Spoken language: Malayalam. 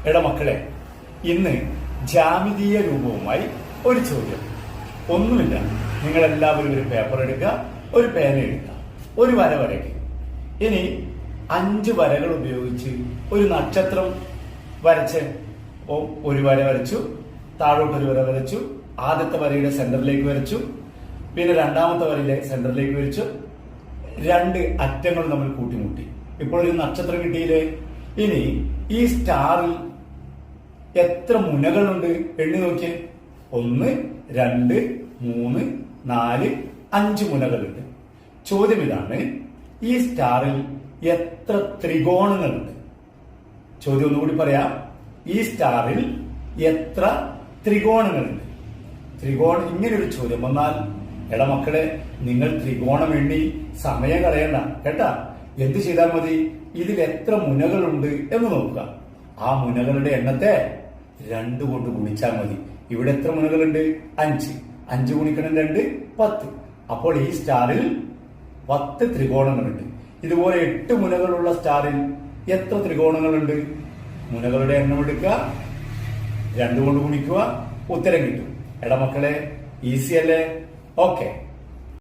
എടാ മക്കളെ, ഇന്ന് ജാമിതീയ രൂപവുമായി ഒരു ചോദ്യം. ഒന്നുമില്ല, നിങ്ങൾ എല്ലാവരും ഒരു പേപ്പർ എടുക്കുക, ഒരു പേന എടുക്കുക, ഒരു വര വരയ്ക്കുക. ഇനി 5 വരകൾ ഉപയോഗിച്ച് ഒരു നക്ഷത്രം വരച്ച്. ഒരു വര വരച്ചു, താഴോട്ടൊരു വര വരച്ചു, ആദ്യത്തെ വരയുടെ സെന്ററിലേക്ക് വരച്ചു, പിന്നെ രണ്ടാമത്തെ വരയിലെ സെന്ററിലേക്ക് വരച്ചു. 2 അറ്റങ്ങൾ നമ്മൾ കൂട്ടിമുട്ടി. ഇപ്പോൾ ഒരു നക്ഷത്രം കിട്ടിയില്ലേ? ഇനി ഈ സ്റ്റാറിൽ എത്ര മുനകളുണ്ട് എണ്ണി നോക്കിയേ. 1, 2, 3, 4, 5 മുനകളുണ്ട്. ചോദ്യം ഇതാണ്, ഈ സ്റ്റാറിൽ എത്ര ത്രികോണങ്ങളുണ്ട്? ചോദ്യം ഒന്നുകൂടി പറയാം. ഈ സ്റ്റാറിൽ എത്ര ത്രികോണങ്ങളുണ്ട്? ഇങ്ങനൊരു ചോദ്യം വന്നാൽ എടാ മക്കളെ, നിങ്ങൾ ത്രികോണം എണ്ണി സമയം കളയണ്ട കേട്ടാ. എന്ത് ചെയ്താൽ മതി? ഇതിൽ എത്ര മുനകളുണ്ട് എന്ന് നോക്കുക. ആ മുനകളുടെ എണ്ണത്തെ 2 കൊണ്ട് ഗുണിച്ചാൽ മതി. ഇവിടെ എത്ര മുനകളുണ്ട്? 5. 5 ഗുണിക്കണം 2, 10. അപ്പോൾ ഈ സ്റ്റാറിൽ 10 ത്രികോണങ്ങളുണ്ട്. ഇതുപോലെ 8 മുനകളുള്ള സ്റ്റാറിൽ എത്ര ത്രികോണങ്ങളുണ്ട്? മുനകളുടെ എണ്ണം എടുക്കുക, 2 കൊണ്ട് ഗുണിക്കുക, ഉത്തരം കിട്ടും. എടാ മക്കളെ, ഈസി അല്ലേ? ഓക്കെ.